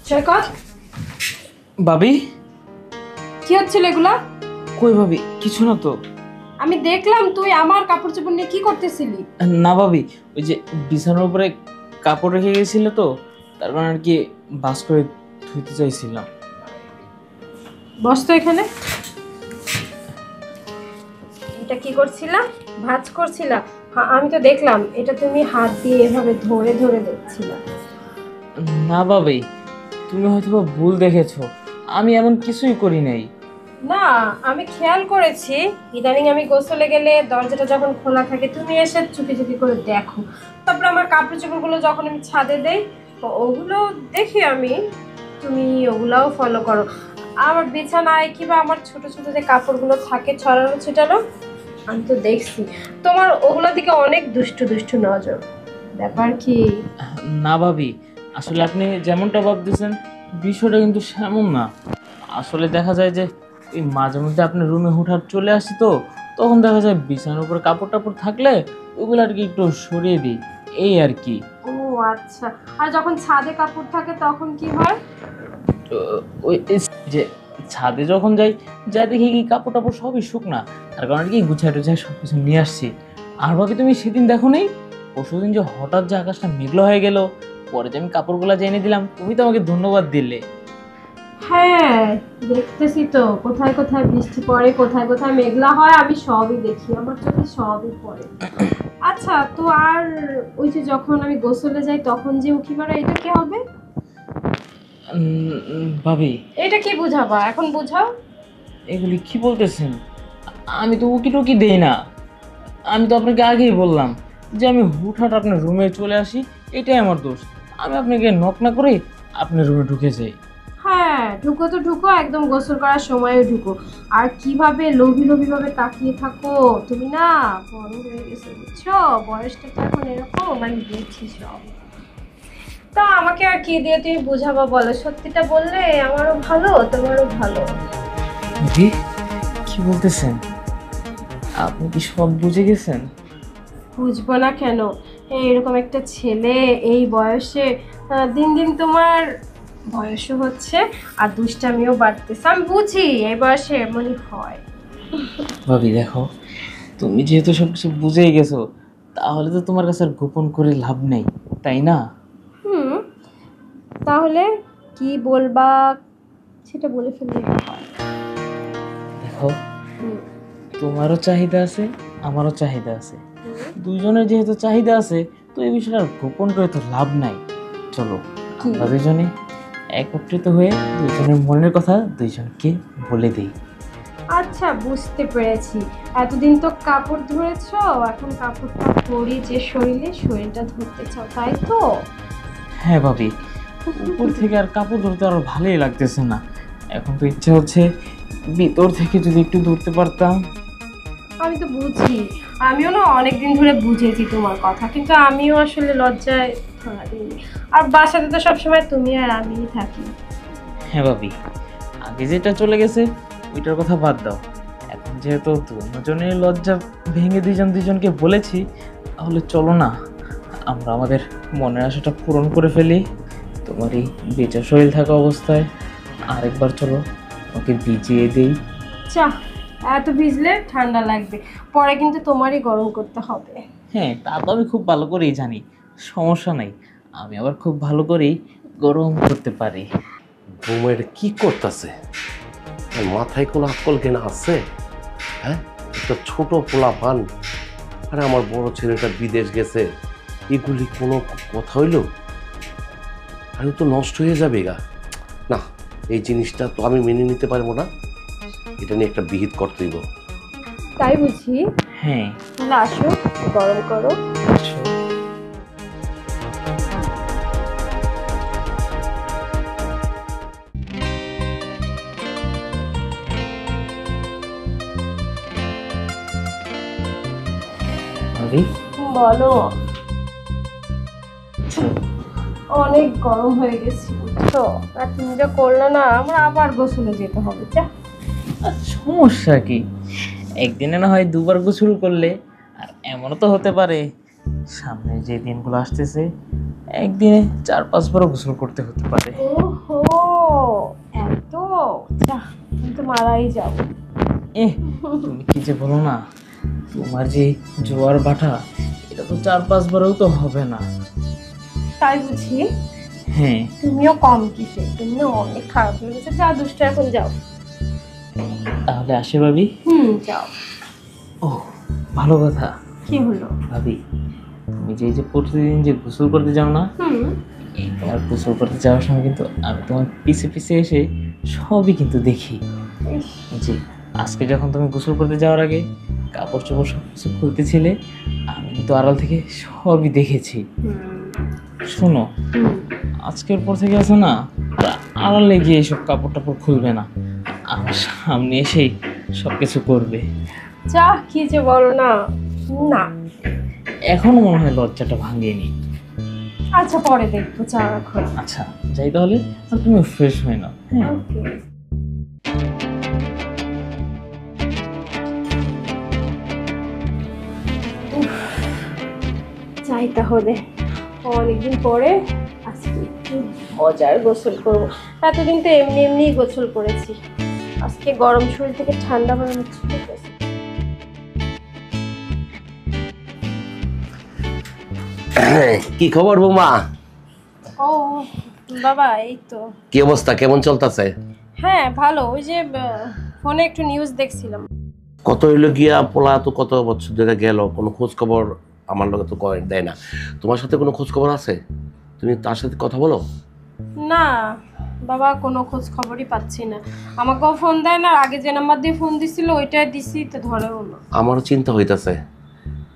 সৈকত, ভাবি কি হচ্ছিল এগুলা? কই ভাবি, কিছু না তো। আমি দেখলাম তুই আমার কাপড় চোপড় নিয়ে কি করতেছিলি। না ভাবি, ওই যে বিছানার উপরে কাপড় রেখে গেছিল তো, তার কারণে আর কি বাস করে ধুইতে চাইছিলাম। বস তো এখানে। এটা কি করছিলা? ভাঁজ করছিলা? হ্যাঁ, আমি তো দেখলাম এটা তুমি হাত দিয়ে এভাবে ধরে ধরে দেখছিলা। না ভাবি, তুমি হয়তো ভুল দেখেছো, আমি এমন কিছুই করি নাই। না, আমি খেয়াল করেছি ইদানিং আমি গোসলে গেলে দরজাটা যখন খোলা থাকে তুমি এসে চুপি চুপি করে দেখো। তারপর আমার কাপড় চোপড়গুলো যখন আমি ছাদে দেই ওগুলো দেখি আমি, তুমি ওগুলাও ফলো করো। আমার বিছানায় কিংবা আমার ছোট ছোট যে কাপড়গুলো থাকে ছড়ানো ছিটানো, আমি তো দেখছি তোমার ওগুলোর দিকে অনেক দুষ্টু দুষ্টু নজর। ব্যাপার কি? না ভাবি, আসলে আপনি যেমনটা ভাবতেছেন বিষয়টা কিন্তু সেমন না। আসলে দেখা যায় যে এই মাঝে মধ্যে আপনার রুমে হুটহাট চলে আসি তো, তখন দেখা যায় বিছানার উপরে কাপড় টাপড় থাকলে ওগুলো আর কি একটু সরিয়ে দিই, এই আর কি। ও আচ্ছা, আর যখন ছাদে কাপড় থাকে তখন কি হয়? তো ওই যে ছাদে যখন যাই, যাই দেখি কি কাপড় টাপড় সবই শুকনা, তার কারণে কি গুছাই টুছাই সব কিছু নিয়ে আসছি। আর ভাবি তুমি সেদিন দেখো নেই, পরশুদিন যে হঠাৎ যে আকাশটা মেঘলা হয়ে গেল, পরে যে আমি কাপড়গুলো জেনে দিলাম, তুমি তো আমাকে ধন্যবাদ দিলে। হ্যাঁ, দেখতেছি তো কোথায় কোথায় বৃষ্টি পড়ে, কোথায় কোথায় মেঘলা হয়, আমি সবই দেখি, আমার চোখে সবই পড়ে। আচ্ছা, তো আর ওই যে যখন আমি গোসলে যাই তখন যে উঠি পড়া, এটা কি হবে? ভাবি এটা কি বুঝাবা, এখন বুঝাও। এগুলি কি বলতেছেন? আমি তো উকি টুকি দেই না। আমি তো আপনাকে আগেই বললাম যে আমি হুটহাট আপনার রুমে চলে আসি, এটাই আমার দোষ। আমি আপনাকে নক না করে আপনার রুমে ঢুকে যাই। হ্যাঁ, ঢুকো তো ঢুকো, একদম গোসল করার সময়ও ঢুকো। আর কিভাবে লোভী লোভী ভাবে তাকিয়ে থাকো, তুমি না বড় হয়ে গেছো বুঝছো, বয়সটা তো এখন এরকম, আমি দেখছি সব। তা আমাকে আর কি দিয়ে তুমি বুঝাবা বলো, সত্যিটা বললে আমারও ভালো তোমারও ভালো। ভাবি কি বলতেছেন? আপনি কি সব বুঝে গেছেন? বুঝবো না কেন? এরকম একটা ছেলে এই বয়সে, দিন দিন তোমার বয়সও হচ্ছে আর দুষ্টামিও বাড়তেছে, আমি বুঝি এই বয়সে এমনই হয়। ভাবি দেখো, তুমি যেহেতু সব কিছু বুঝেই গেছো, তাহলে তো তোমার কাছে আর গোপন করে লাভ নেই, তাই না? হুম, তাহলে কি বলবা সেটা বলে ফেললে হয়। দেখো, হুম, তোমারও চাহিদা আছে, আমারও চাহিদা আছে, হুম, দুইজনের যেহেতু চাহিদা আছে, তো এই বিষয়টা আর গোপন করে তো লাভ নাই। চলো কি? আমরা দুজনে একত্রিত হয়ে দুইজনের মনের কথা দুইজনকে বলে দিই। আচ্ছা, বুঝতে পেরেছি। এতদিন তো কাপড় ধরেছো, এখন কাপড়টা পরি যে শরীরে, শরীরটা ধরতে চাও, তাই তো? হ্যাঁ ভাবি, উপর থেকে আর কাপড় ধরতে আরো ভালোই লাগতেছে না। এখন তো ইচ্ছা হচ্ছে ভিতর থেকে যদি একটু ধরতে পারতাম। আমি তো বুঝি, আমিও না অনেকদিন ধরে বুঝেছি তোমার কথা, কিন্তু আমিও আসলে লজ্জায় ধরা দিইনি। আর বাসাতে তো সবসময় তুমি আর আমিই থাকি। হ্যাঁ ভাবি, আগে যেটা চলে গেছে ওইটার কথা বাদ দাও। এখন যেহেতু দুজনের লজ্জা ভেঙে দুইজন দুইজনকে বলেছি, তাহলে চলো না আমরা আমাদের মনের আশাটা পূরণ করে ফেলি। তোমার এই বেচা শরীর থাকা অবস্থায় আরেকবার চলো ওকে ভিজিয়ে দেই। চা, এত ভিজলে ঠান্ডা লাগবে, পরে কিন্তু তোমারই গরম করতে হবে। হ্যাঁ, তা তো আমি খুব ভালো করেই জানি, সমস্যা নাই। আমি আবার খুব ভালো করেই গরম করতে পারি। ঘুমের কি করতেছে? মাথায় কোনো আকল কেনা আছে? হ্যাঁ, একটা ছোট পোলা পান। আরে আমার বড় ছেলেটা বিদেশ গেছে, এগুলি কোনো কথা হইল? আর ও তো নষ্ট হয়ে যাবে গা। না, এই জিনিসটা তো আমি মেনে নিতে পারবো না, এটা নিয়ে একটা বিহিত করতে দিব। তাই বুঝি? হ্যাঁ। তাহলে আসো, গরম করো। ভাবি, বলো। অনেক গরম হয়ে গেছি বুঝছো, আর তুমি যা করলে না, আমার আবার গোসলে যেতে হবে। যা। সমস্যা কি? একদিনে না হয় দুবার গোসল করলে, আর এমনও তো হতে পারে সামনে যে দিনগুলো আসতেছে একদিনে 4-5বারও গোসল করতে হতে পারে। ওহো, এত? যা, তুমি তো মারাই যাবো। তুমি কি যে বলো না, তোমার যে জোয়ার ভাটা, এটা তো 4-5বারও তো হবে না। তাই বুঝি? হ্যাঁ। তুমিও কম কিসে, তুমিও অনেক খারাপ হয়ে গেছে। যা দুষ্ট, এখন যাও। তাহলে আসে ভাবি। যাও। ও, ভালো কথা। কি হলো? ভাবি, তুমি যে প্রতিদিন যে গোসল করতে যাও না, আর গোসল করতে যাওয়ার সময় কিন্তু আমি তোমার পিছে পিছে এসে সবই কিন্তু দেখি। জি, আজকে যখন তুমি গোসল করতে যাওয়ার আগে কাপড় চোপড় সব কিছু খুলতেছিলে, আমি কিন্তু আড়াল থেকে সবই দেখেছি। শোনো, আজকের পর থেকে আছে না, আড়ালে গিয়ে এইসব কাপড় টাপড় খুলবে না, আমার সামনে এসেই সব কিছু করবে। যা, কি যে বলো না। না, এখনো মনে হয় লজ্জাটা ভাঙেনি। আচ্ছা, পরে দেখবো। চা রাখো। আচ্ছা, যাই তাহলে, আর তুমি ফ্রেশ হয়ে নাও। হ্যাঁ। ওকে। যাই তাহলে, অনেকদিন পরে আজকে একটু মজার গোসল করবো। এতদিন তো এমনি এমনি গোসল করেছি, আজকে গরম শরীর থেকে ঠান্ডা হয়ে মুছে গেছে। কি খবর বৌমা? ও বাবা, এই তো। কি অবস্থা, কেমন চলতেছে? হ্যাঁ ভালো, ওই যে ফোনে একটু নিউজ দেখছিলাম। কত হইলো গিয়া পোলা, তো কত বছর ধরে গেল, কোনো খোঁজ খবর আমার লগে তো দেয় না। তোমার সাথে কোনো খোঁজ খবর আছে? তুমি তার সাথে কথা বলো? না বাবা, কোনো খোঁজ খবরই পাচ্ছি না। আমাকেও ফোন দেয় না, আগে যে নাম্বার দিয়ে ফোন দিছিল ওইটাই দিছি, তো ধরেও না। আমারও চিন্তা হইতাছে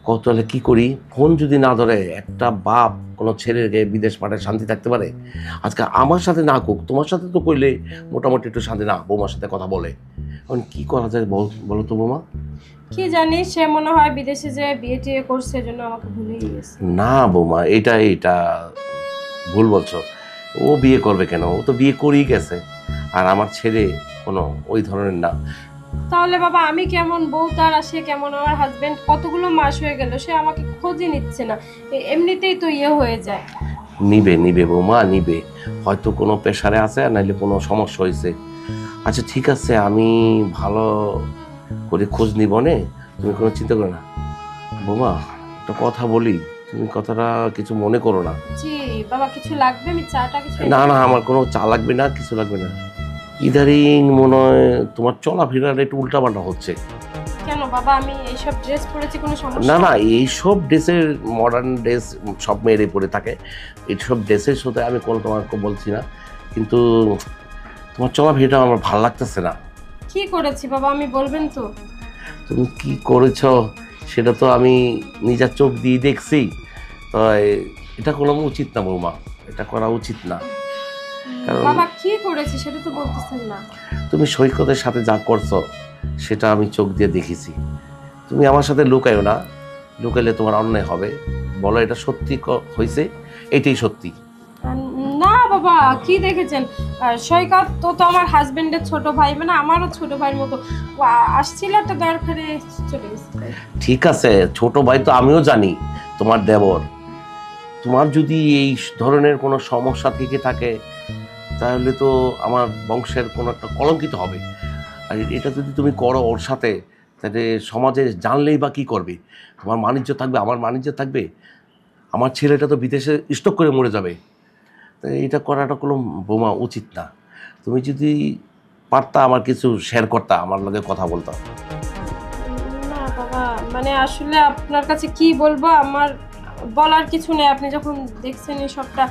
কত হলে কি করি। ফোন যদি না ধরে, একটা বাপ কোনো ছেলেকে বিদেশ পাঠায় শান্তি থাকতে পারে? আজকে আমার সাথে না কুক, তোমার সাথে তো কইলে মোটামুটি একটু শান্তি, না বৌমার সাথে কথা বলে। এখন কি করা যায় বলো তো বৌমা? কি জানি, সে মনে হয় বিদেশে যে বিয়ে টিয়ে করছে, এজন্য আমাকে ভুলেই গেছে। না বৌমা, এটা ভুল বলছো। ও বিয়ে করবে কেন? ও তো বিয়ে করেই গেছে। আর আমার ছেলে কোনো ওই ধরনের না। তাহলে বাবা আমি কেমন বউ তার, আর সে কেমন আমার হাজবেন্ড? কতগুলো মাস হয়ে গেল সে আমাকে খোঁজই নিচ্ছে না, এমনিতেই তো ইয়ে হয়ে যায়। নিবে বৌমা, নিবে। হয়তো কোনো প্রেশারে আছে, আর নাইলে কোনো সমস্যা হয়েছে। আচ্ছা ঠিক আছে, আমি ভালো করে খোঁজ নিব নে, তুমি কোনো চিন্তা করো না। বৌমা, একটা কথা বলি, তুমি কথাটা কিছু মনে করো না। জি বাবা, কিছু লাগবে? আমি চাটা কিছু না না, আমার কোনো চা লাগবে না, কিছু লাগবে না। ইদারিং মনে হয় তোমার চলাফেরার একটু উল্টাপাল্টা হচ্ছে। কেন বাবা, আমি এইসব ড্রেস পরেছি, কোনো সমস্যা? না না, এইসব ড্রেসের, মডার্ন ড্রেস সব মেয়েরে পরে থাকে, এইসব ড্রেসের সাথে আমি কোনো তোমাকে বলছি না, কিন্তু তোমার চলাফেরাটা আমার ভালো লাগতেছে না। কি করেছি বাবা, আমি বলবেন তো? তুমি কি করেছ সেটা তো আমি নিজের চোখ দিয়ে দেখছি। তো এটা কোনো উচিত না বৌমা, এটা করা উচিত না। কারণ বাবা কি করেছি সেটা তো বলতেছেন না। তুমি সৈকতের সাথে যা করছো সেটা আমি চোখ দিয়ে দেখেছি। তুমি আমার সাথে লুকায়ো না, লুকাইলে তোমার অন্যায় হবে। বলো এটা সত্যি হয়েছে, এটাই সত্যি। না বাবা, কি দেখেছেন? সৈকত তো তো আমার হাজবেন্ডের ছোট ভাই, মানে আমারও ছোট ভাইয়ের মতো। ও আসছিল একটা দরকারে, চলে গেছে। ঠিক আছে, ছোট ভাই তো আমিও জানি, তোমার দেবর। তোমার যদি এই ধরনের কোনো সমস্যা থেকে থাকে, তাহলে তো আমার বংশের কোনো একটা কলঙ্কিত হবে। আর এটা যদি তুমি করো ওর সাথে, তাহলে সমাজে জানলেই বা কী করবে? তোমার বাণিজ্য থাকবে, আমার বাণিজ্য থাকবে, আমার ছেলেটা তো বিদেশে স্টক করে মরে যাবে। তাই এটা করাটা কোনো বোমা উচিত না। তুমি যদি পারতা আমার কিছু শেয়ার করতা, আমার লগে কথা বলতাম। না বাবা, মানে আসলে আপনার কাছে কি বলবো, আমার বলার কিছু নেই, আপনি যখন দেখছেনই সবটা।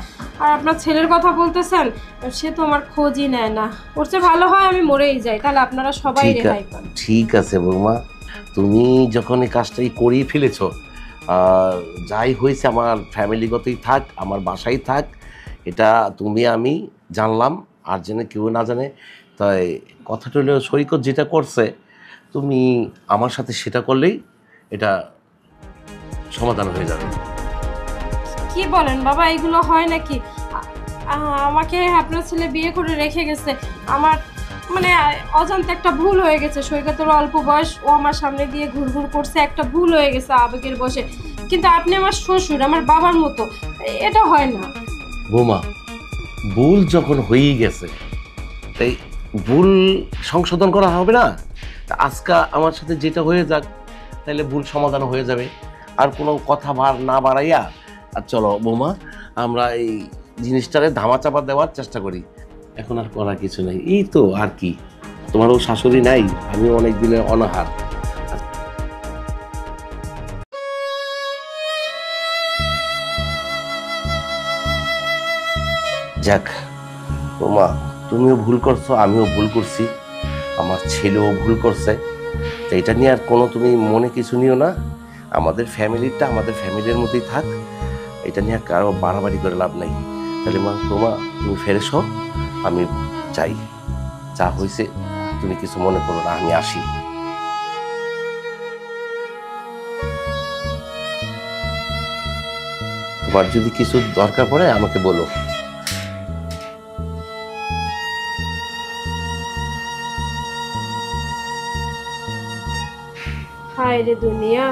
আর আপনার ছেলের কথা বলতেছেন, সে তো আমার খোঁজই নেয় না। ওর চেয়ে ভালো হয় আমি মরেই যাই, তাহলে আপনারা সবাই রেহাই পান। ঠিক আছে বৌমা, তুমি যখন এই কাজটাই করেই ফেলেছো, যাই হয়েছে আমার ফ্যামিলিগতই থাক, আমার বাসায় থাক, এটা তুমি আমি জানলাম, আর যেন কেউ না জানে। তাই কথাটা হলো সৈকত যেটা করছে, তুমি আমার সাথে সেটা করলেই এটা সমাধান হয়ে যাবে। কি বলেন বাবা, এগুলো হয় নাকি? আমাকে আপনার ছেলে বিয়ে করে রেখে গেছে, আমার মানে অজান্তে একটা ভুল হয়ে গেছে। সৈকতের অল্প বয়স, ও আমার সামনে দিয়ে ঘুরঘুর করছে, একটা ভুল হয়ে গেছে আবেগের বশে। কিন্তু আপনি আমার শ্বশুর, আমার বাবার মতো, এটা হয় না। বৌমা, ভুল যখন হয়েই গেছে, তাই ভুল সংশোধন করা হবে না? তা আজকে আমার সাথে যেটা হয়ে যাক, তাহলে ভুল সমাধান হয়ে যাবে। আর কোনো কথা না বাড়াইয়া, আর চলো বৌমা, আমরা এই জিনিসটারে ধামাচাপা দেওয়ার চেষ্টা করি। এখন আর করার কিছু নেই, এই তো আর কি। তোমারও শাশুড়ি নাই, আমিও অনেক দিনের অনাহার। যাক বৌমা, তুমিও ভুল করছো, আমিও ভুল করছি, আমার ছেলেও ভুল করছে। তো এটা নিয়ে আর কোনো তুমি মনে কিছু নিও না। আমাদের ফ্যামিলিটা আমাদের ফ্যামিলির মধ্যেই থাক, এটা নিয়ে কারো বাড়াবাড়ি করে লাভ নাই। তাহলে মা, তোমা তুমি ফ্রেশ হও, আমি যাই। যা হয়েছে তুমি কিছু মনে করো না, আমি আসি। তোমার যদি কিছু দরকার পড়ে আমাকে বলো। হায় রে দুনিয়া।